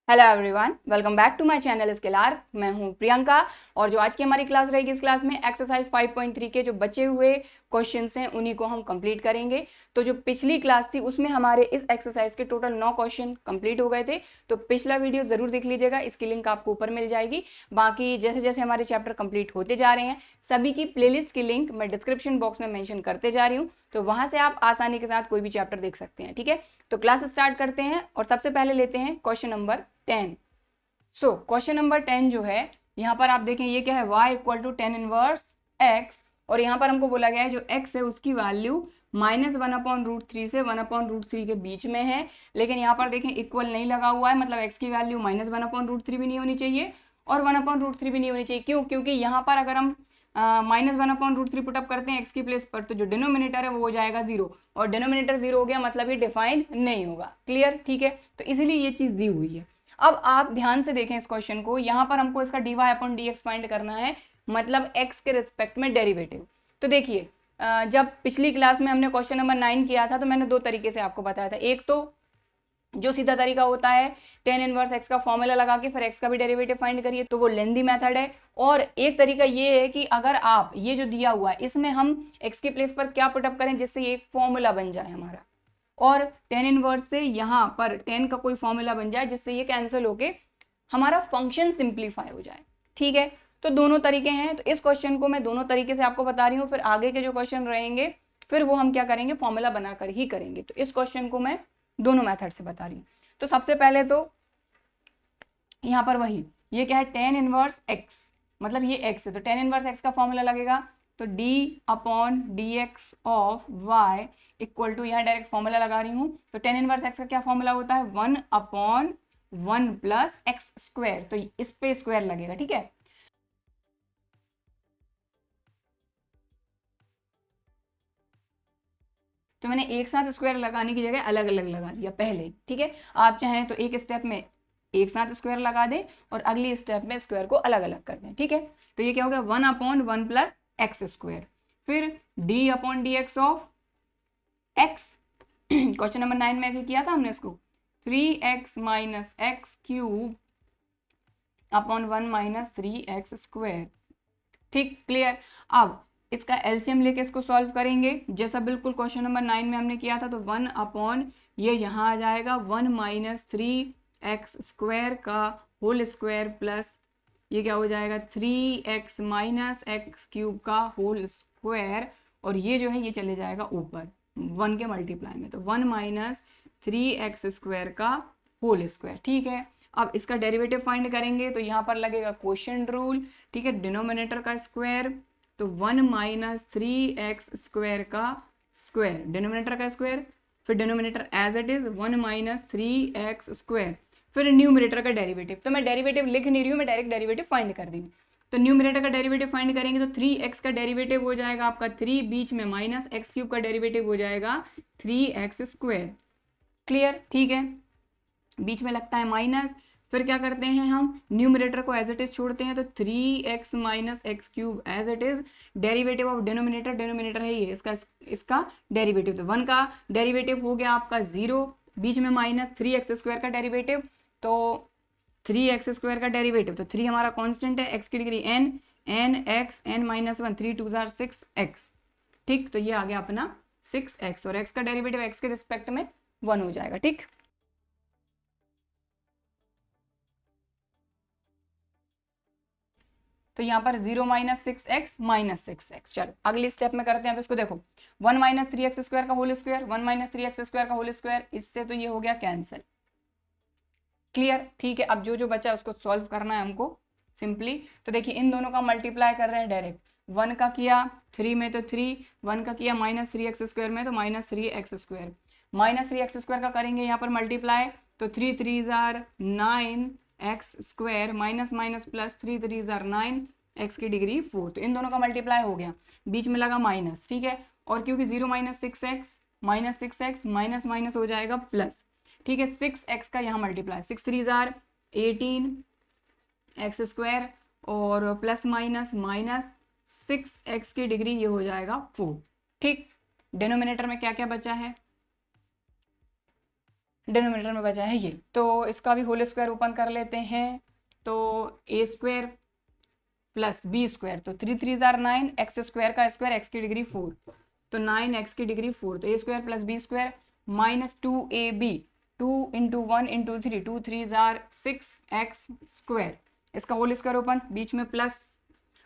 Hello everyone, welcome back to my channel Skillar. मैं हूं प्रियंका और जो आज की हमारी क्लास रहेगी, इस क्लास में एक्सरसाइज 5.3 के जो बचे हुए क्वेश्चंस हैं उन्हीं को हम कंप्लीट करेंगे। तो जो पिछली क्लास थी उसमें हमारे इस एक्सरसाइज के टोटल 9 क्वेश्चन कंप्लीट हो गए थे। तो पिछला वीडियो जरूर देख लीजिएगा, इसकी लिंक आपको ऊपर मिल जाएगी। बाकी जैसे जैसे हमारे चैप्टर कंप्लीट होते जा रहे हैं, सभी की प्लेलिस्ट की लिंक मैं डिस्क्रिप्शन बॉक्स में मेंशन करते जा रही हूँ, तो वहां से आप आसानी के साथ कोई भी चैप्टर देख सकते हैं। ठीक है, तो क्लास स्टार्ट करते हैं और सबसे पहले लेते हैं क्वेश्चन नंबर 10। क्वेश्चन नंबर 10 जो है, यहाँ पर आप देखें ये क्या है, y equal to tan inverse x, और यहाँ पर हमको बोला गया है जो x है उसकी वैल्यू -1/√3 से 1/√3 के बीच में है। लेकिन यहाँ पर देखें इक्वल नहीं लगा हुआ है, मतलब x की वैल्यू -1/√3 भी नहीं होनी चाहिए और 1/√3 भी नहीं होनी चाहिए। क्यों? क्योंकि यहाँ पर अगर हम -1/√3 पुटअप करते हैं x की प्लेस पर, तो जो डिनोमिनेटर है वो हो जाएगा 0, और डिनोमिनेटर 0 हो गया मतलब ये डिफाइन नहीं होगा। क्लियर? ठीक है, तो इसीलिए ये चीज़ दी हुई है। अब आप ध्यान से देखें इस क्वेश्चन को, यहाँ पर हमको इसका dy/dx फाइंड करना है, मतलब x के रिस्पेक्ट में डेरिवेटिव। तो देखिए, जब पिछली क्लास में हमने क्वेश्चन नंबर 9 किया था तो मैंने दो तरीके से आपको बताया था। एक तो जो सीधा तरीका होता है टेन इनवर्स x का फॉर्मूला लगा के फिर x का भी डेरिवेटिव फाइंड करिए, तो वो लेंदी मेथड है। और एक तरीका ये है कि अगर आप ये जो दिया हुआ है इसमें हम x की प्लेस पर क्या पुटअप करें जिससे ये एक फॉर्मूला बन जाए हमारा, और टेन इनवर्स से यहाँ पर टेन का कोई फॉर्मूला बन जाए जिससे ये कैंसिल होके हमारा फंक्शन सिंप्लीफाई हो जाए। ठीक है, तो दोनों तरीके हैं, तो इस क्वेश्चन को मैं दोनों तरीके से आपको बता रही हूँ। फिर आगे के जो क्वेश्चन रहेंगे फिर वो हम क्या करेंगे, फॉर्मूला बनाकर ही करेंगे। तो इस क्वेश्चन को मैं दोनों मेथड से बता रही हूँ। तो सबसे पहले तो यहाँ पर वही, ये क्या है, टेन इनवर्स एक्स, मतलब ये एक्स है तो टेन इनवर्स एक्स का फॉर्मूला लगेगा, तो d/dx of y equal to, यहाँ डायरेक्ट फॉर्मूला लगा रही हूँ। तो टेन इनवर्स एक्स का क्या फॉर्मूला होता है, 1/1 प्लस एक्स स्क्वायर, तो इस पे स्क्वायर लगेगा। ठीक है, तो मैंने एक साथ स्क्वायर लगाने की जगह अलग अलग लगा दिया पहले। ठीक है, आप चाहें तो एक स्टेप में एक साथ स्क्वायर लगा दें और अगली स्टेप में स्क्वायर को अलग अलग कर दें। ठीक है, तो ये क्या हो गया, 1/1 प्लस एक्स स्क्वायर, फिर d/dx of x। Question number 9 में ऐसे किया था हमने इसको, 3x minus x cube upon 1 minus 3x square. ठीक, क्लियर। अब इसका एलसीएम लेके इसको सॉल्व करेंगे जैसा बिल्कुल क्वेश्चन नंबर 9 में हमने किया था। तो 1/, ये यहाँ आ जाएगा 1 माइनस 3x स्क्वायर का होल स्क्वायर प्लस ये क्या हो जाएगा 3x माइनस एक्स क्यूब का होल स्क्वायर, और ये जो है ये चले जाएगा ऊपर 1 के मल्टीप्लाई में, तो 1 माइनस 3x स्क्वायर का होल स्क्वायर। ठीक है, अब इसका डेरिवेटिव फाइंड करेंगे तो यहाँ पर लगेगा क्वोशिएंट रूल। ठीक है, डिनोमिनेटर का स्क्वायर, तो 1 माइनस 3x स्क्वायर का स्क्वायर, डिनोमिनेटर का स्क्वायर, फिर denominator as it is 1 minus 3x square, फिर न्यूमरेटर का डेरिवेटिव। तो मैं डेरिवेटिव लिख नहीं रही हूँ, मैं डायरेक्ट डेरिवेटिव फाइंड कर दी हूँ। तो न्यूमरेटर का डेरिवेटिव फाइंड करेंगे तो 3x का डेरिवेटिव हो जाएगा आपका 3, बीच में माइनस एक्स क्यूब का डेरिवेटिव हो जाएगा 3x स्क्वायर। क्लियर? ठीक है, बीच में लगता है माइनस, फिर क्या करते हैं हम न्यूमरेटर को एज इट इज छोड़ते हैं, तो 3x minus x cube as it is, derivative of denominator, denominator है ये, इसका डेरिवेटिव, तो 1 का डेरिवेटिव हो गया आपका 0, बीच में माइनस 3x स्क्वायर का डेरिवेटिव, तो 3x स्क्वायर का डेरिवेटिव, तो 3 हमारा कांस्टेंट है, x की degree n x n minus 1, 3 2 6x। ठीक, तो ये आ गया अपना 6x, और x का डेरिवेटिव x के रिस्पेक्ट में 1 हो जाएगा। ठीक, तो यहाँ पर 0 माइनस 6x माइनस 6x। चलो अगली स्टेप में करते हैं। अब इसको देखो, 1 माइनस 3x स्क्वायर का whole square, 1 minus 3x square का होल स्क्वायर, इससे तो ये हो गया कैंसिल। क्लियर? ठीक है, अब जो जो बचा उसको सॉल्व करना है हमको सिंपली। तो देखिए इन दोनों का मल्टीप्लाई कर रहे हैं डायरेक्ट, 1 का किया 3 में तो 3, 1 का किया माइनस 3x स्क्वायर में तो minus 3x square, minus 3x square का करेंगे यहाँ पर मल्टीप्लाई, तो 3 3 जार 9 x square minus minus plus 3 3 जार 9 एक्स की डिग्री 4, तो इन दोनों का मल्टीप्लाई हो गया, बीच में लगा माइनस। ठीक है, और क्योंकि 0 minus 6x minus 6x minus minus हो जाएगा प्लस। ठीक है, 6x का यहाँ मल्टीप्लाई, 6 3 जार 18 एक्स स्क्वायर और प्लस माइनस माइनस 6x की डिग्री ये हो जाएगा 4। ठीक, डिनोमिनेटर में क्या क्या बचा है, डिनोमिनेटर में बचा है ये, तो इसका भी होल स्क्वायर ओपन कर लेते हैं। तो a square plus b square, तो 3 3 जार 9, एक्स स्क्वायर का स्क्वायर एक्स की डिग्री 4, तो 9 एक्स की डिग्री 4, तो a square plus b square minus 2ab, 2 into 1 into 3, 2 3 जार 6 एक्स स्क्वायर, इसका होल स्क्वायर ओपन, बीच में प्लस,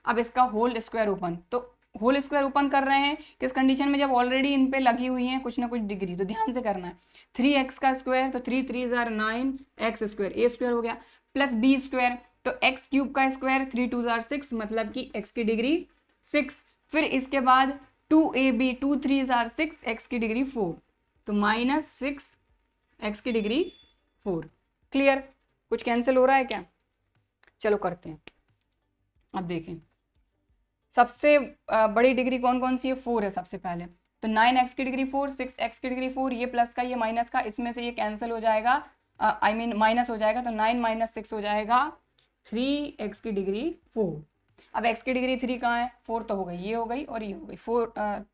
अब इसका होल स्क्वायर ओपन। तो होल स्क्वायर ओपन कर रहे हैं किस कंडीशन में, जब ऑलरेडी इन पे लगी हुई है कुछ ना कुछ डिग्री, तो ध्यान से करना है। 3x का स्क्वायर, तो 3 3 जार 9 एक्स स्क्वायर, ए स्क्वायर हो गया, प्लस बी स्क्वायर, तो एक्स क्यूब का स्क्वायर, 3 2 जार 6, मतलब कि एक्स की डिग्री 6, फिर इसके बाद 2ab, 2 3 जार 6 एक्स की डिग्री 4, तो माइनस 6 एक्स की डिग्री 4। क्लियर? कुछ कैंसिल हो रहा है क्या? चलो करते हैं। अब देखें सबसे बड़ी डिग्री कौन कौन सी है, 4 है सबसे पहले, तो 9 एक्स की डिग्री 4, 6 एक्स की डिग्री 4, ये प्लस का ये माइनस का, इसमें से ये कैंसिल हो जाएगा, आई मीन माइनस हो जाएगा, तो 9 माइनस 6 हो जाएगा 3 एक्स की डिग्री 4। अब एक्स की डिग्री 3 कहाँ है, 4 तो हो गई, ये हो गई और ये हो गई,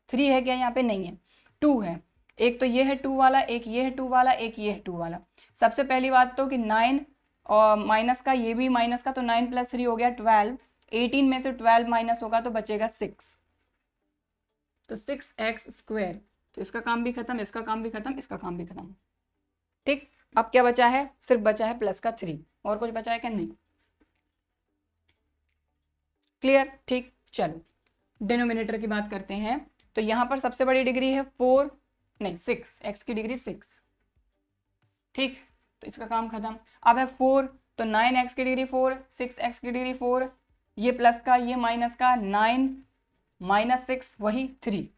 3 है क्या यहाँ पे, नहीं है, 2 है, एक तो ये है 2 वाला, एक ये है 2 वाला, एक ये है 2 वाला। सबसे पहली बात तो कि 9 और माइनस का, ये भी माइनस का, तो 9 प्लस 3 हो गया 12, 18 में से 12 माइनस होगा तो बचेगा 6, तो 6 एक्स स्क्वायर, तो इसका काम भी खत्म, इसका काम भी खत्म, इसका काम भी खत्म। ठीक, अब क्या बचा है, सिर्फ बचा है प्लस का 3, और कुछ बचा है क्या, नहीं। क्लियर? ठीक, चलो डिनोमिनेटर की बात करते हैं। तो यहाँ पर सबसे बड़ी डिग्री है 4, नहीं 6, एक्स की डिग्री 6, ठीक, तो इसका काम खत्म। अब है 4, तो 9 एक्स की डिग्री 4, 6 एक्स की डिग्री 4, ये प्लस का ये माइनस का, 9 माइनस 6 वही 3,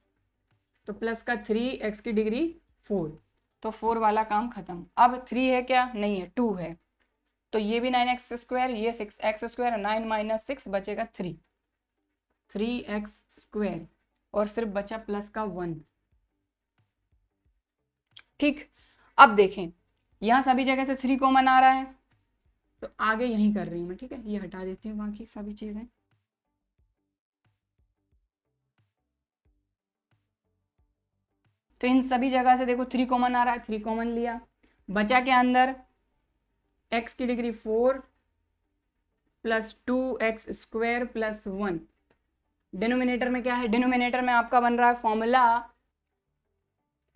तो प्लस का 3 एक्स की डिग्री 4, तो 4 वाला काम खत्म। अब 3 है क्या, नहीं है, 2 है, तो ये भी 9 एक्स स्क्वायर, ये 6 एक्स स्क्वायर, 9 माइनस 6 बचेगा 3, 3 एक्स स्क्वायर, और सिर्फ बचा प्लस का 1। ठीक, अब देखें यहाँ सभी जगह से 3 कॉमन आ रहा है, तो आगे यहीं कर रही हूँ मैं, ठीक है, ये हटा देती हूँ बाकी सभी चीजें। तो इन सभी जगह से देखो 3 कॉमन आ रहा है, 3 कॉमन लिया, बचा के अंदर x की degree 4 plus 2 x square plus 1। Denominator में क्या है, डिनोमिनेटर में आपका बन रहा है फॉर्मूला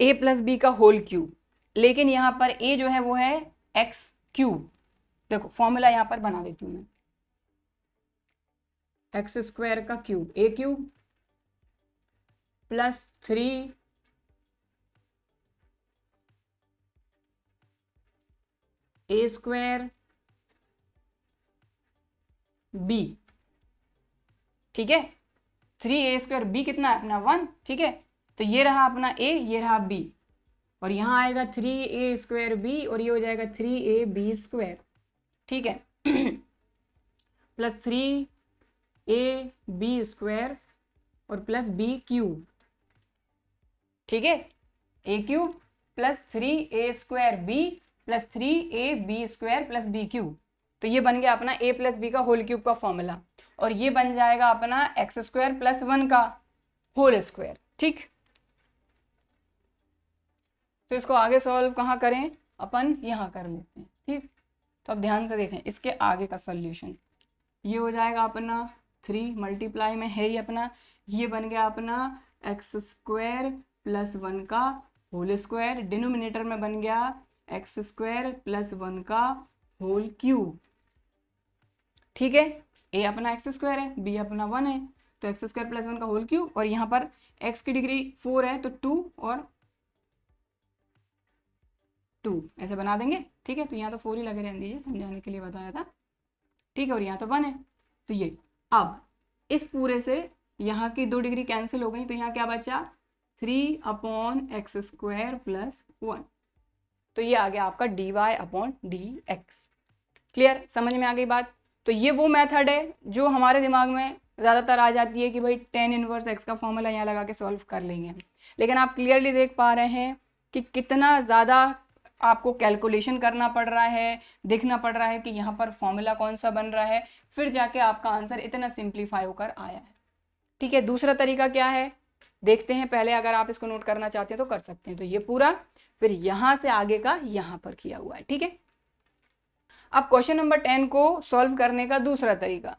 a प्लस बी का होल क्यूब, लेकिन यहाँ पर a जो है वो है एक्स क्यूब। देखो फॉर्मूला यहाँ पर बना देती हूँ मैं, एक्स स्क्वायर का क्यूब, ए क्यूब प्लस 3 ए स्क्वायर बी, ठीक है, 3 a स्क्वायर बी कितना है अपना 1, ठीक है, तो ये रहा अपना a, ये रहा b, और यहाँ आएगा 3a स्क्वायर b, और ये हो जाएगा 3ab स्क्वायर, ठीक है, प्लस 3ab स्क्वायर और प्लस b क्यूब, ठीक है, a cube plus 3a square b plus 3ab square plus b cube, तो ये बन गया अपना a प्लस बी का होल क्यूब का फॉर्मूला, और ये बन जाएगा अपना एक्स स्क्वायर प्लस 1 का होल स्क्वायर। ठीक, तो इसको आगे सॉल्व कहाँ करें, अपन यहाँ कर लेते हैं। ठीक, तो अब ध्यान से देखें इसके आगे का सॉल्यूशन, ये हो जाएगा अपना 3 मल्टीप्लाई में है ही अपना, ये बन गया अपना एक्स स्क्वायर प्लस 1 का होल स्क्वायर, डिनोमिनेटर में बन गया एक्स स्क्वायर प्लस 1 का होल क्यूब। ठीक है, a अपना एक्स स्क्वायर है, b अपना 1 है, तो एक्स स्क्वायर प्लस 1 का होल क्यूब, और यहाँ पर x की डिग्री 4 है तो 2 और 2 ऐसे बना देंगे। ठीक है, तो यहाँ तो 4 ही लगे रहने दीजिए, समझाने के लिए बताया था। ठीक है, और यहाँ तो 1 है, तो ये अब इस पूरे से यहाँ की 2 डिग्री कैंसिल हो गई, तो यहाँ क्या बचा 3 अपॉन एक्स स्क्वायर प्लस 1, तो ये आ गया आपका dy अपॉन dx। क्लियर, समझ में आ गई बात। तो ये वो मेथड है जो हमारे दिमाग में ज़्यादातर आ जाती है कि भाई tan इनवर्स x का फॉर्मूला यहाँ लगा के सॉल्व कर लेंगे हम, लेकिन आप क्लियरली देख पा रहे हैं कि कितना ज़्यादा आपको कैलकुलेशन करना पड़ रहा है, देखना पड़ रहा है कि यहाँ पर फॉर्मूला कौन सा बन रहा है, फिर जाके आपका आंसर इतना सिंप्लीफाई होकर आया है। ठीक है, दूसरा तरीका क्या है, देखते हैं पहले, अगर आप इसको नोट करना चाहते हैं तो कर सकते हैं। तो ये पूरा, फिर यहां से आगे का यहां पर किया हुआ है, ठीक है। अब क्वेश्चन नंबर 10 को सॉल्व करने का दूसरा तरीका,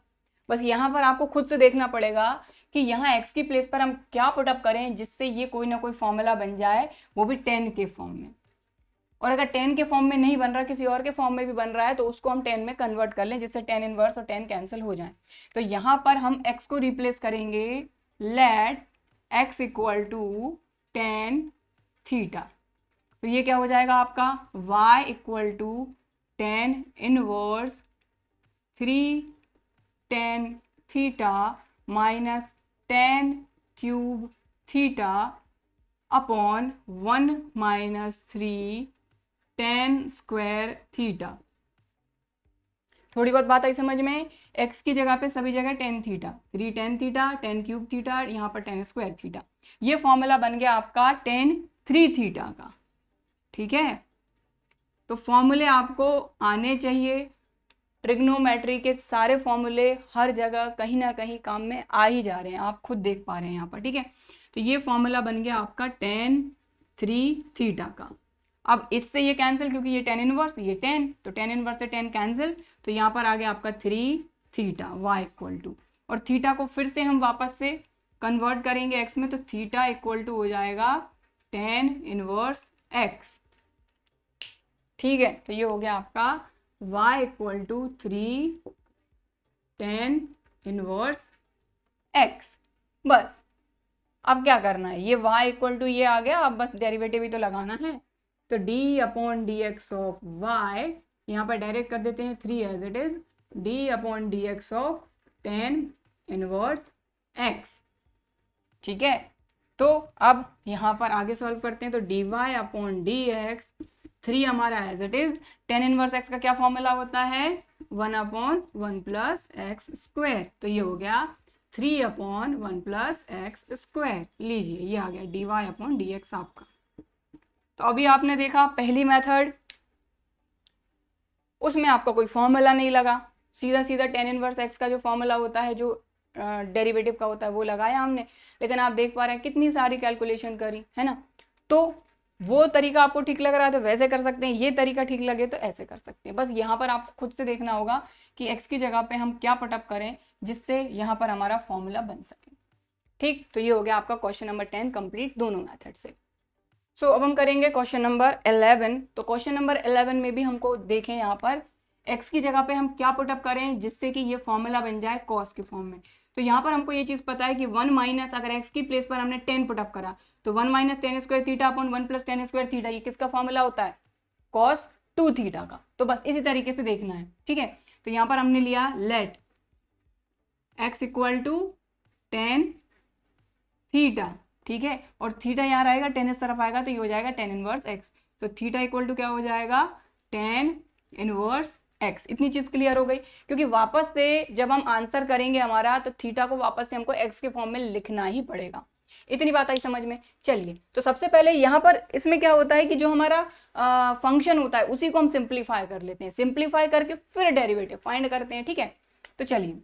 बस यहाँ पर आपको खुद से देखना पड़ेगा कि यहाँ x की प्लेस पर हम क्या पुटअप करें जिससे ये कोई ना कोई फॉर्मूला बन जाए, वो भी 10 के फॉर्म में। और अगर 10 के फॉर्म में नहीं बन रहा, किसी और के फॉर्म में भी बन रहा है, तो उसको हम 10 में कन्वर्ट कर लें जिससे 10 इनवर्स और 10 कैंसिल हो जाए। तो यहाँ पर हम x को रिप्लेस करेंगे, let x equal to 10 theta. तो ये क्या हो जाएगा आपका, y equal to 10 inverse 3 10 theta minus 10 cube theta upon 1 minus 3 10 square theta. थोड़ी बहुत बात आई समझ में। x की जगह पे सभी जगह 10 थीटा, 3 10 थीटा, 10 क्यूब थीटा, यहाँ पर 10 स्क्वायर थीटा। ये फॉर्मूला बन गया आपका 10 3 थीटा का, ठीक है। तो फॉर्मूले आपको आने चाहिए, ट्रिग्नोमेट्री के सारे फॉर्मूले हर जगह कहीं ना कहीं काम में आ ही जा रहे हैं, आप खुद देख पा रहे हैं यहाँ पर, ठीक है। तो ये फॉर्मूला बन गया आपका 10 3 थीटा का। अब इससे ये कैंसिल, क्योंकि ये 10 इनवर्स, ये 10, तो 10 इनवर्स से 10 कैंसिल, तो यहाँ पर आ गया आपका 3 थीटा y इक्वल टू, और थीटा को फिर से हम वापस से कन्वर्ट करेंगे x में, तो थीटा इक्वल टू हो जाएगा 10 इनवर्स x, ठीक है। तो ये हो गया आपका y equal to 3 10 inverse x। बस अब क्या करना है, ये y इक्वल टू ये आ गया, अब बस डेरिवेटिव ही तो लगाना है। तो d upon d x of y, यहाँ पर डायरेक्ट कर देते हैं 3 as it is, d upon d x of 10 inverse x, ठीक है। तो अब यहाँ पर आगे सॉल्व करते हैं, तो dy अपॉन डी एक्स, 3 हमारा as it is, 10 inverse x का क्या फॉर्मूला होता है, 1 अपॉन 1 प्लस एक्स स्क्वायर। तो ये हो गया 3 अपॉन 1 प्लस एक्स स्क्वायर। लीजिए ये आ गया dy अपॉन डी एक्स आपका। तो अभी आपने देखा पहली मेथड, उसमें आपका कोई फॉर्मूला नहीं लगा, सीधा सीधा 10 इनवर्स x का जो फॉर्मूला होता है, जो डेरिवेटिव का होता है, वो लगाया हमने। लेकिन आप देख पा रहे हैं कितनी सारी कैलकुलेशन करी है ना। तो वो तरीका आपको ठीक लग रहा है तो वैसे कर सकते हैं, ये तरीका ठीक लगे तो ऐसे कर सकते हैं। बस यहाँ पर आपको खुद से देखना होगा कि x की जगह पे हम क्या पुटअप करें जिससे यहाँ पर हमारा फॉर्मूला बन सके, ठीक। तो ये हो गया आपका क्वेश्चन नंबर 10 कंप्लीट दोनों मेथड से। सो अब हम करेंगे क्वेश्चन नंबर 11। तो क्वेश्चन नंबर 11 में भी हमको देखें यहाँ पर x की जगह पे हम क्या पुटअप करें जिससे कि ये फॉर्मूला बन जाए कॉस के फॉर्म में। तो यहाँ पर हमको ये चीज़ पता है कि 1 माइनस, अगर x की प्लेस पर हमने 10 पुटअप करा, तो 1 minus 10 square theta upon 1 plus 10 square theta, ये किसका फॉर्मूला होता है, कॉस 2 थीटा का। तो बस इसी तरीके से देखना है, ठीक है। तो यहाँ पर हमने लिया let x equal to 10 theta, ठीक है, और थीटा यहाँ रहेगा, 10 इस तरफ आएगा, तो ये हो जाएगा 10 इनवर्स x। तो थीटा इक्वल टू क्या हो जाएगा, 10 इनवर्स x। इतनी चीज क्लियर हो गई, क्योंकि वापस से जब हम आंसर करेंगे हमारा, तो थीटा को वापस से हमको x के फॉर्म में लिखना ही पड़ेगा। इतनी बात आई समझ में। चलिए, तो सबसे पहले यहाँ पर इसमें क्या होता है कि जो हमारा फंक्शन होता है उसी को हम सिंप्लीफाई कर लेते हैं, सिंप्लीफाई करके फिर डेरिवेटिव फाइंड करते हैं, ठीक है। तो चलिए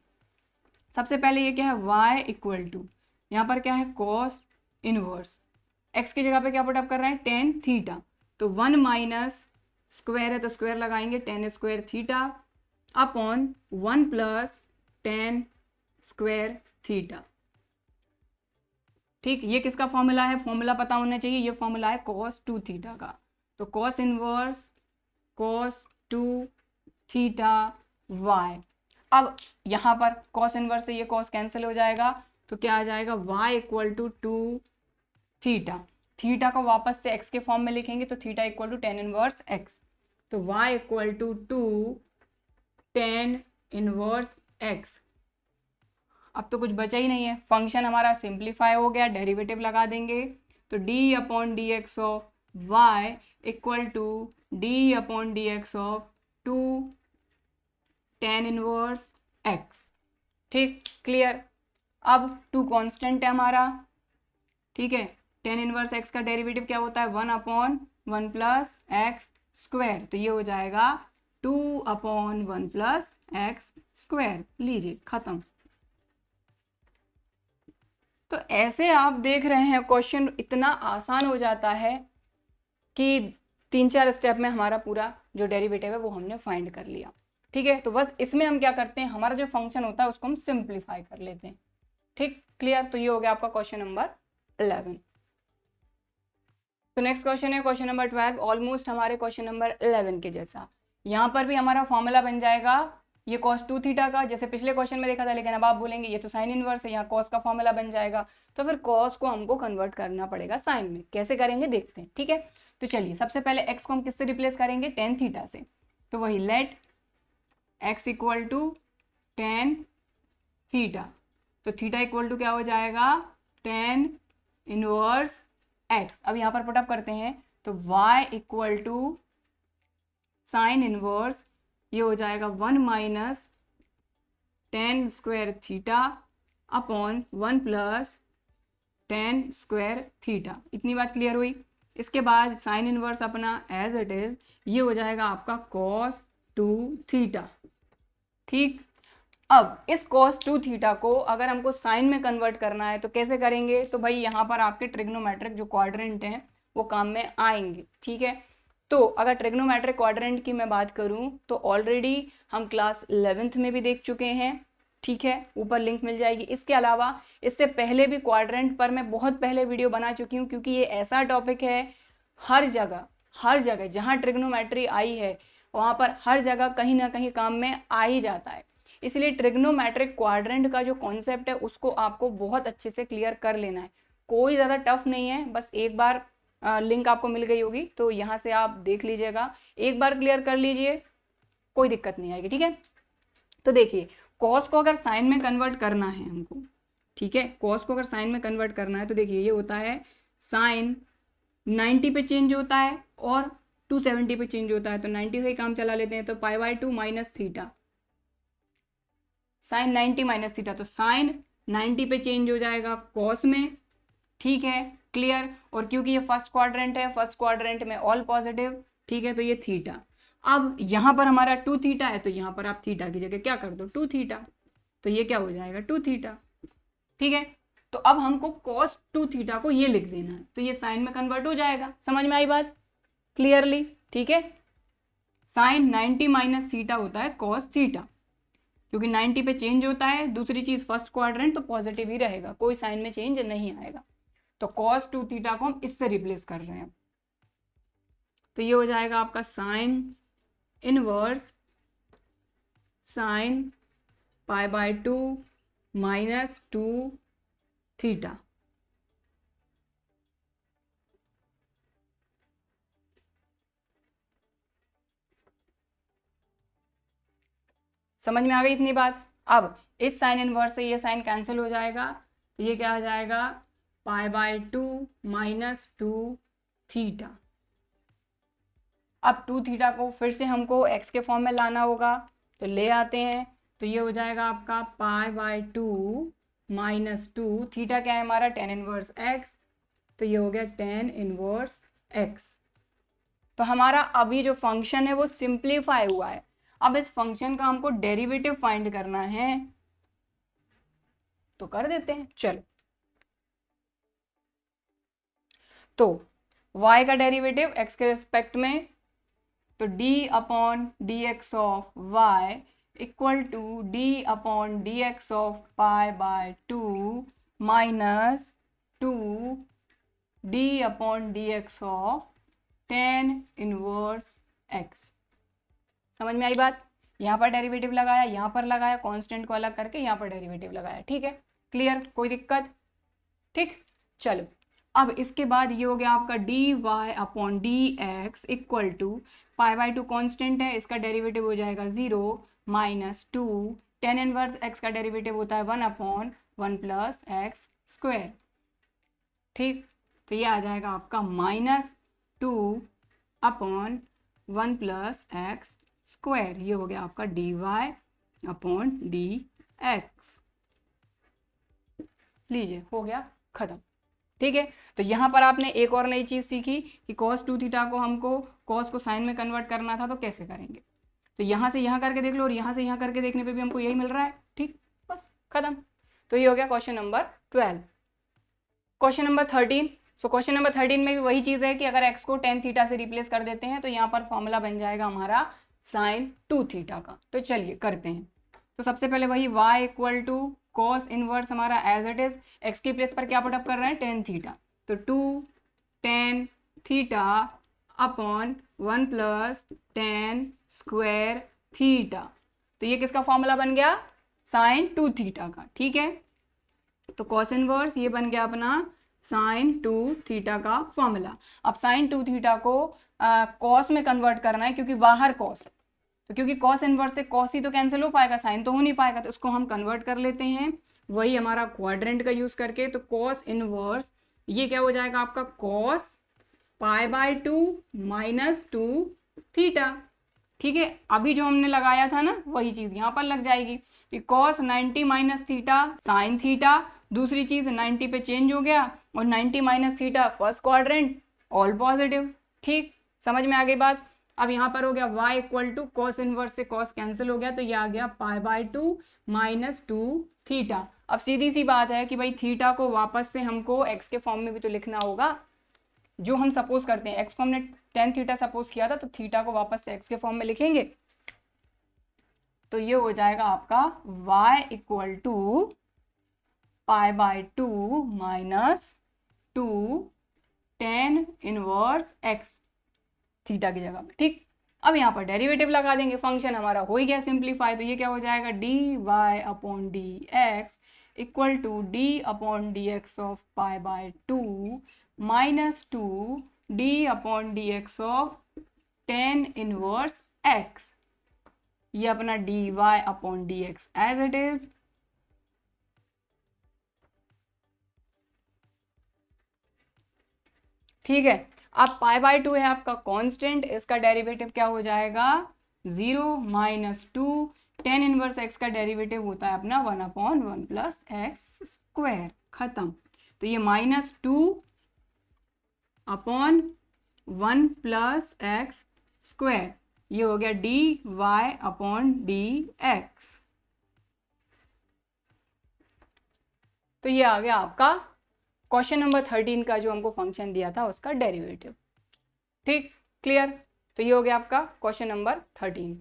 सबसे पहले ये क्या है, y इक्वल टू, यहाँ पर क्या है, कॉस इनवर्स, x की जगह पे क्या पुटअप कर रहे हैं, 10 थीटा। तो 1 माइनस स्क्वायर है तो स्क्वायर लगाएंगे, 10 square theta upon 1 plus 10 square theta, ठीक। ये किसका फॉर्मूला है, फॉर्मूला पता होना चाहिए, ये फॉर्मूला है cos 2 थीटा का। तो cos inverse cos 2 theta y। अब यहाँ पर cos इनवर्स से ये cos कैंसिल हो जाएगा, तो क्या आ जाएगा, y equal to 2 theta. Theta को वापस से x के फॉर्म में लिखेंगे, तो theta equal to 10 inverse x। तो y equal to 2 10 inverse x। अब तो कुछ बचा ही नहीं है, फंक्शन हमारा सिंप्लीफाई हो गया, डेरिवेटिव लगा देंगे। तो d upon d x of y equal to d upon d x of 2 10 inverse x, ठीक, क्लियर। अब 2 कांस्टेंट है हमारा, ठीक है। 10 इनवर्स x का डेरिवेटिव क्या होता है, 1 अपॉन 1 प्लस एक्स स्क्वायर। तो ये हो जाएगा 2 अपॉन 1 प्लस एक्स स्क्वायर। लीजिए खत्म। तो ऐसे आप देख रहे हैं क्वेश्चन इतना आसान हो जाता है कि 3-4 स्टेप में हमारा पूरा जो डेरिवेटिव है वो हमने फाइंड कर लिया। ठीक है, तो बस इसमें हम क्या करते हैं, हमारा जो फंक्शन होता है उसको हम सिंप्लीफाई कर लेते हैं। ठीक, क्लियर। तो ये हो गया आपका क्वेश्चन नंबर 11। तो नेक्स्ट क्वेश्चन है क्वेश्चन नंबर 12, ऑलमोस्ट हमारे क्वेश्चन नंबर 11 के जैसा। यहाँ पर भी हमारा फॉर्मूला बन जाएगा ये cos 2 थीटा का, जैसे पिछले क्वेश्चन में देखा था, लेकिन अब आप बोलेंगे ये तो साइन इनवर्स है, यहाँ cos का फॉर्मूला बन जाएगा। तो फिर cos को हमको कन्वर्ट करना पड़ेगा साइन में, कैसे करेंगे देखते हैं। ठीक है, तो चलिए सबसे पहले x को हम किससे रिप्लेस करेंगे, tan थीटा से। तो वही let x equal to tan theta, तो थीटा इक्वल टू क्या हो जाएगा, tan इनवर्स x। अब यहाँ पर पुटअप करते हैं तो y equal to sine inverse, ये हो जाएगा 1 minus tan square theta upon 1 plus tan square theta. इतनी बात क्लियर हुई। इसके बाद साइन इनवर्स अपना एज इट इज, ये हो जाएगा आपका cos 2 थीटा। ठीक, अब इस cos 2 थीटा को अगर हमको साइन में कन्वर्ट करना है तो कैसे करेंगे, तो भाई यहाँ पर आपके ट्रिग्नोमेट्रिक जो क्वाड्रेंट हैं वो काम में आएंगे। ठीक है, तो अगर ट्रिग्नोमेट्रिक क्वाड्रेंट की मैं बात करूँ तो ऑलरेडी हम क्लास 11th में भी देख चुके हैं। ठीक है, ऊपर लिंक मिल जाएगी। इसके अलावा इससे पहले भी क्वाड्रेंट पर मैं बहुत पहले वीडियो बना चुकी हूँ, क्योंकि ये ऐसा टॉपिक है हर जगह जहाँ ट्रिग्नोमेट्री आई है वहाँ पर हर जगह कहीं ना कहीं काम में आ ही जाता है। इसलिए ट्रिग्नोमेट्रिक क्वाड्रेंट का जो कॉन्सेप्ट है उसको आपको बहुत अच्छे से क्लियर कर लेना है। कोई ज़्यादा टफ नहीं है, बस एक बार लिंक आपको मिल गई होगी तो यहाँ से आप देख लीजिएगा, एक बार क्लियर कर लीजिए, कोई दिक्कत नहीं आएगी। ठीक है, तो देखिए कॉस को अगर साइन में कन्वर्ट करना है हमको, ठीक है, कॉस को अगर साइन में कन्वर्ट करना है तो देखिए ये होता है साइन 90 पे चेंज होता है और 270 पे चेंज होता है, तो 90 से ही काम चला लेते हैं। तो π/2 minus theta, sine 90 minus theta, तो साइन 90 पे चेंज हो जाएगा कॉस में। ठीक है, क्लियर। और क्योंकि ये फर्स्ट क्वाड्रेंट है, फर्स्ट क्वाड्रेंट में ऑल पॉजिटिव, ठीक है, तो ये थीटा। अब यहाँ पर हमारा 2 थीटा है तो यहाँ पर आप थीटा की जगह क्या कर दो 2 थीटा, तो ये क्या हो जाएगा 2 थीटा। ठीक है, तो अब हमको cos 2 थीटा को ये लिख देना है, तो ये साइन में कन्वर्ट हो जाएगा। समझ में आई बात क्लियरली। ठीक है, साइन 90 माइनस थीटा होता है cos थीटा, क्योंकि 90 पे चेंज होता है। दूसरी चीज फर्स्ट क्वाड्रेंट तो पॉजिटिव ही रहेगा, कोई साइन में चेंज नहीं आएगा। तो cos 2 थीटा को हम इससे रिप्लेस कर रहे हैं, तो ये हो जाएगा आपका sine inverse sine π/2 minus 2 theta. समझ में आ गई इतनी बात। अब इस साइन इनवर्स से ये साइन कैंसिल हो जाएगा, तो ये क्या हो जाएगा π/2 माइनस 2 थीटा। अब 2 थीटा को फिर से हमको x के फॉर्म में लाना होगा, तो ले आते हैं, तो ये हो जाएगा आपका π/2 माइनस 2 थीटा क्या है हमारा tan इनवर्स x, तो ये हो गया tan इनवर्स x। तो हमारा अभी जो फंक्शन है वो सिंप्लीफाई हुआ है। अब इस फंक्शन का हमको डेरिवेटिव फाइंड करना है, तो कर देते हैं। चलो, तो y का डेरिवेटिव x के रिस्पेक्ट में, तो d upon d x of y equal to d upon d x of π/2 minus 2 d upon d x of tan inverse x। समझ में आई बात। यहाँ पर डेरिवेटिव लगाया, यहाँ पर लगाया, कांस्टेंट को अलग करके यहाँ पर डेरिवेटिव लगाया। ठीक है, क्लियर, कोई दिक्कत। ठीक, चलो अब इसके बाद ये हो गया आपका dy upon d x equal to π/2 constant है, इसका डेरिवेटिव हो जाएगा 0 माइनस 2 tan इनवर्स x का डेरिवेटिव होता है 1 अपॉन 1 प्लस एक्स स्क्वायर। ठीक, तो ये आ जाएगा आपका minus 2 upon 1 plus x square. ये हो गया आपका dy अपॉन डी एक्स। लीजिए, हो गया खत्म। ठीक है, तो यहाँ पर आपने एक और नई चीज सीखी कि cos 2 थीटा को हमको cos को साइन में कन्वर्ट करना था, तो कैसे करेंगे। तो यहाँ से यहाँ करके देख लो और यहाँ से यहाँ करके देखने पे भी हमको यही मिल रहा है। ठीक, बस खत्म। तो ये हो गया question number 12। Question number 13। So question number 13 में भी वही चीज़ है कि अगर x को tan थीटा से रिप्लेस कर देते हैं तो यहाँ पर फॉर्मूला बन जाएगा हमारा sin 2 थीटा का। तो चलिए करते हैं। तो सबसे पहले वही y equal to cos inverse हमारा एज इट इज, x की प्लेस पर क्या पुटअप कर रहे हैं, tan थीटा, तो 2 tan theta upon 1 plus tan square theta. तो ये किसका फॉर्मूला बन गया, sin 2 थीटा का। ठीक है, तो कॉस इनवर्स ये बन गया अपना sin 2 थीटा का फॉर्मूला। अब sin 2 थीटा को कॉस में कन्वर्ट करना है क्योंकि बाहर कॉस है, तो क्योंकि कॉस इनवर्स से कॉस ही तो कैंसिल हो पाएगा, साइन तो हो नहीं पाएगा, तो उसको हम कन्वर्ट कर लेते हैं वही हमारा क्वाड्रेंट का यूज करके। तो कॉस इनवर्स ये क्या हो जाएगा आपका, कॉस π/2 माइनस 2 थीटा। ठीक है, अभी जो हमने लगाया था ना वही चीज यहाँ पर लग जाएगी कि cos 90 minus theta sine theta, दूसरी चीज 90 पे चेंज हो गया और 90 minus theta first quadrant all positive. ठीक, समझ में आ गई बात। अब यहाँ पर हो गया y equal to cos inverse से कॉस कैंसिल हो गया, तो ये आ गया π/2 माइनस 2 थीटा। अब सीधी सी बात है कि भाई थीटा को वापस से हमको x के फॉर्म में भी तो लिखना होगा, जो हम सपोज करते हैं x को हमने tan थीटा सपोज किया था, तो थीटा को वापस से x के फॉर्म में लिखेंगे। तो ये हो जाएगा आपका y equal to π/2 minus 2 tan inverse x theta की जगह पे। ठीक, अब यहाँ पर डेरिवेटिव लगा देंगे, फंक्शन हमारा हो ही गया सिंप्लीफाई, तो ये क्या हो जाएगा dy/dx equal to d/dx of π/2 minus 2 d/dx of tan inverse x, ये अपना dy/dx एज इट इज। ठीक है, अब π/2 है आपका कांस्टेंट, इसका डेरिवेटिव क्या हो जाएगा 0 माइनस 2 tan इनवर्स x का डेरिवेटिव होता है अपना 1/1 प्लस एक्स स्क्वायर, खत्म। तो ये minus 2 upon 1 plus x square, ये हो गया dy/dx। तो ये आ गया आपका क्वेश्चन नंबर 13 का जो हमको फंक्शन दिया था उसका डेरिवेटिव। ठीक, क्लियर। तो ये हो गया आपका question number 13।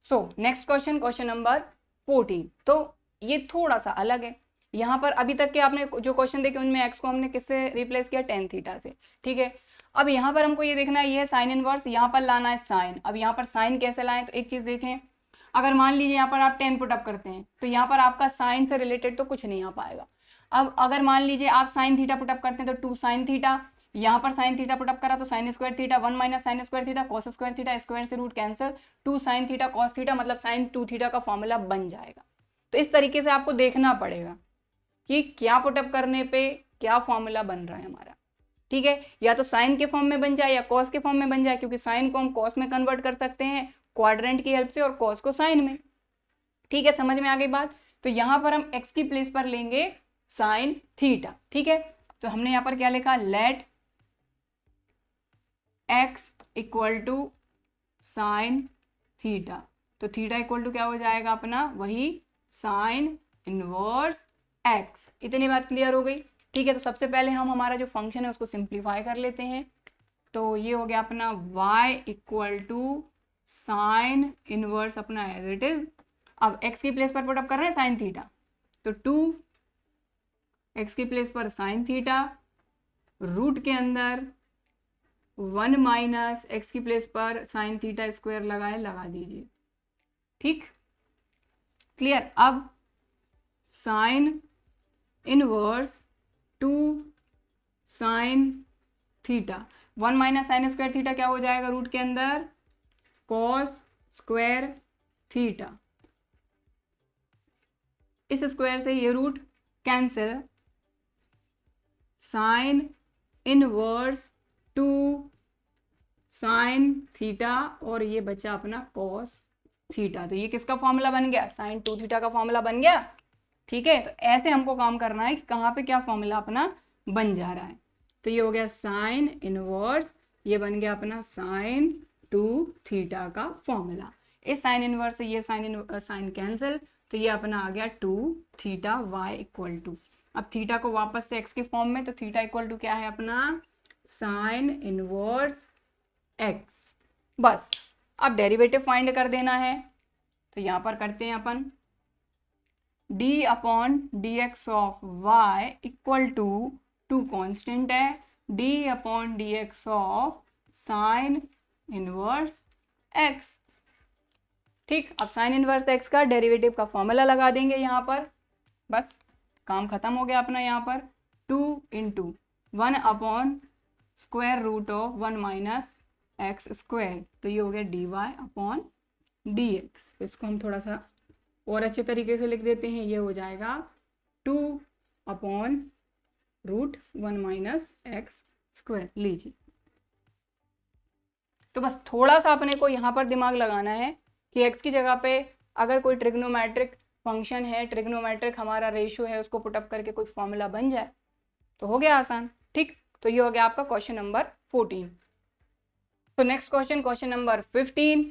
So next question, question number 14। तो ये थोड़ा सा अलग है। यहाँ पर अभी तक के आपने जो क्वेश्चन देखे उनमें एक्स को हमने किससे रिप्लेस किया, tan थीटा से। ठीक है, अब यहाँ पर हमको ये देखना है, ये है साइन इनवर्स, यहाँ पर लाना है साइन। अब यहाँ पर साइन कैसे लाएं, तो एक चीज देखें, अगर मान लीजिए यहाँ पर आप tan पुटअप करते हैं तो यहाँ पर आपका साइन से रिलेटेड तो कुछ नहीं आ पाएगा। अब अगर मान लीजिए आप साइन थीटा पुटअप करते हैं तो 2 साइन थीटा, यहाँ पर साइन थीटा पुटअप करा तो sine square theta, 1 minus sine square theta cos square theta, square से root cancel, 2 sine theta cos theta, मतलब साइन 2 थीटा का फॉर्मूला बन जाएगा। तो इस तरीके से आपको देखना पड़ेगा कि क्या पुटअप करने पे क्या फॉर्मूला बन रहा है हमारा। ठीक है, या तो साइन के फॉर्म में बन जाए या कॉस के फॉर्म में बन जाए, क्योंकि साइन को हम कॉस में कन्वर्ट कर सकते हैं क्वाड्रेंट की हेल्प से और कॉस को साइन में। ठीक है, समझ में आ गई बात। तो यहाँ पर हम x की प्लेस पर लेंगे साइन थीटा। ठीक है, तो हमने यहाँ पर क्या लिखा, let x equal to sine theta. तो थीटा इक्वल टू क्या हो जाएगा अपना, वही साइन इनवर्स x। इतनी बात क्लियर हो गई। ठीक है, तो सबसे पहले हम हमारा जो फंक्शन है उसको सिंप्लीफाई कर लेते हैं। तो ये हो गया अपना y equal to sine inverse अपना एज इट इज। अब x की प्लेस पर पुट अप कर रहे हैं साइन थीटा, तो 2 x की प्लेस पर साइन थीटा, रूट के अंदर 1 माइनस x की प्लेस पर साइन थीटा स्क्वायर लगाए, लगा दीजिए। ठीक, क्लियर। अब sine inverse 2 sine theta, 1 minus sine square theta क्या हो जाएगा, रूट के अंदर कॉस स्क्वायर थीटा, इस स्क्वायर से ये root cancel, sine inverse 2 sine theta और ये बचा अपना कॉस थीटा। तो ये किसका फॉर्मूला बन गया, साइन 2 थीटा का फॉर्मूला बन गया। ठीक है, तो ऐसे हमको काम करना है कि कहाँ पे क्या फॉर्मूला अपना बन जा रहा है। तो ये हो गया साइन इनवर्स, ये बन गया अपना साइन 2 थीटा का फॉर्मूला। इस साइन इनवर्स से ये साइन कैंसिल, तो ये अपना आ गया 2 थीटा y इक्वल टू। अब थीटा को वापस से एक्स के फॉर्म में, तो थीटा इक्वल टू क्या है अपना साइन इनवर्स एक्स। बस अब डेरिवेटिव फाइंड कर देना है, तो यहाँ पर करते हैं अपन d upon d x of y equal to constant है d upon d x of sine inverse x. ठीक, अब साइन इनवर्स एक्स का डेरिवेटिव का फॉर्मूला लगा देंगे यहाँ पर, बस काम खत्म हो गया अपना। यहाँ पर 2 into 1 upon square root of 1 minus x square, तो ये हो गया d y upon d x. इसको हम थोड़ा सा और अच्छे तरीके से लिख देते हैं, ये हो जाएगा 2 upon root 1 minus x square. लीजिए, तो बस थोड़ा सा अपने को यहाँ पर दिमाग लगाना है कि x की जगह पे अगर कोई ट्रिग्नोमेट्रिक फंक्शन है, ट्रिग्नोमेट्रिक हमारा रेशियो है, उसको पुटअप करके कोई फॉर्मूला बन जाए तो हो गया आसान। ठीक, तो ये हो गया आपका क्वेश्चन नंबर 14। तो नेक्स्ट क्वेश्चन, क्वेश्चन नंबर 15,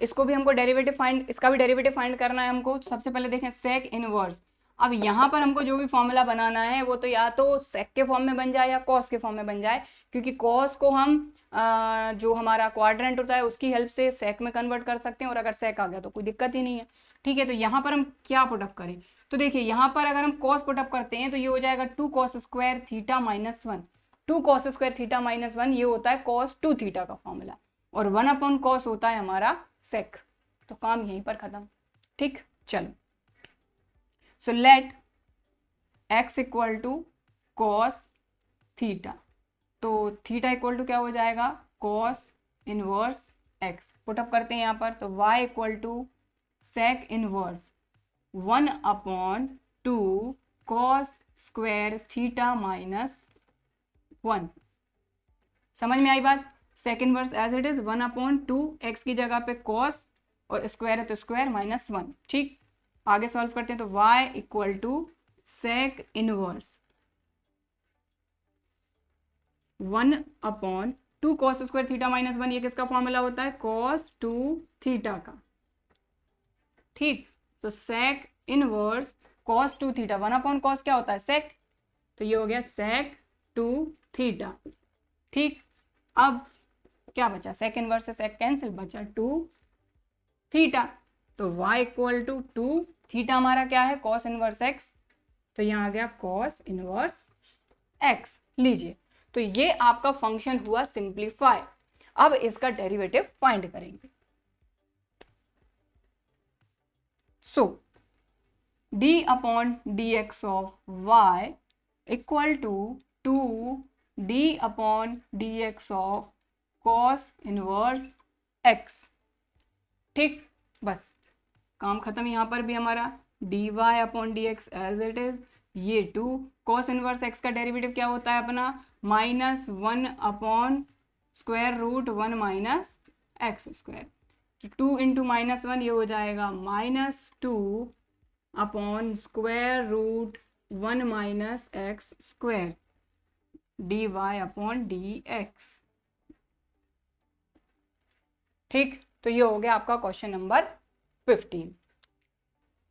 इसको भी हमको डेरिवेटिव फाइंड, इसका भी डेरिवेटिव फाइंड करना है हमको। सबसे पहले देखें सेक इनवर्स। अब यहाँ पर हमको जो भी फॉर्मूला बनाना है वो तो या तो सेक के फॉर्म में बन जाए या कॉस के फॉर्म में बन जाए, क्योंकि कॉस को हम जो हमारा क्वाड्रेंट होता है उसकी हेल्प से सेक में कन्वर्ट कर सकते हैं, और अगर सेक आ गया तो कोई दिक्कत ही नहीं है। ठीक है, तो यहाँ पर हम क्या पुटअप करें, तो देखिए यहाँ पर अगर हम कॉस पुटअप करते हैं तो ये हो जाएगा 2 cos square theta minus 1। 2 cos square theta minus 1 ये होता है cos 2 थीटा का फॉर्मूला, और 1 अपॉन कॉस होता है हमारा सेक। तो काम यहीं पर खत्म। ठीक, चलो, so let x equal to cos theta, तो थीटा इक्वल टू क्या हो जाएगा कॉस इनवर्स x। पुटअप करते हैं यहाँ पर, तो y equal to sec inverse 1 upon 2 cos square theta minus 1। समझ में आई बात? Sec inverse as it is 1 upon 2, x की जगह पे कॉस और स्क्वायर है तो स्क्वायर माइनस 1। ठीक, आगे सॉल्व करते हैं, तो y equal to sec inverse 1 upon 2 cos square theta minus 1, ये किसका फॉर्मूला होता है cos 2 थीटा का। ठीक, तो sec inverse cos 2 theta, 1 upon cos क्या होता है सेक, तो ये हो गया सेक 2 थीटा। ठीक, अब क्या बचा, सेक इनवर्स से सेक कैंसिल, बचा 2 थीटा, तो y इक्वल टू 2 थीटा हमारा क्या है cos इनवर्स x, तो यहाँ आ गया cos इनवर्स x। लीजिए, तो ये आपका फंक्शन हुआ सिंप्लीफाई। अब इसका डेरिवेटिव फाइंड करेंगे। So d upon d x of y equal to 2d upon d x of cos inverse x। ठीक, बस काम खत्म। यहाँ पर भी हमारा dy upon d x as it is, ये 2 cos इनवर्स x का डेरिवेटिव क्या होता है अपना minus 1 upon square root 1 minus x square. तो 2 इंटू माइनस 1 ये हो जाएगा minus 2 upon square root 1 minus x square d y upon d x. ठीक, तो ये हो गया आपका क्वेश्चन नंबर 15।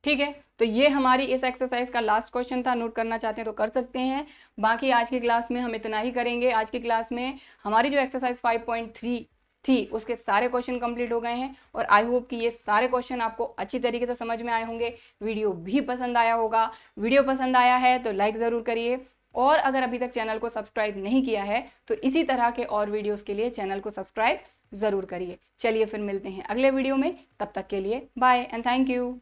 ठीक है, तो ये हमारी इस एक्सरसाइज का लास्ट क्वेश्चन था। नोट करना चाहते हैं तो कर सकते हैं, बाकी आज की क्लास में हम इतना ही करेंगे। आज की क्लास में हमारी जो एक्सरसाइज 5.3 थी उसके सारे क्वेश्चन कंप्लीट हो गए हैं, और आई होप कि ये सारे क्वेश्चन आपको अच्छी तरीके से समझ में आए होंगे, वीडियो भी पसंद आया होगा। वीडियो पसंद आया है तो लाइक ज़रूर करिए, और अगर अभी तक चैनल को सब्सक्राइब नहीं किया है तो इसी तरह के और वीडियोज़ के लिए चैनल को सब्सक्राइब ज़रूर करिए। चलिए फिर मिलते हैं अगले वीडियो में, तब तक के लिए बाय एंड थैंक यू।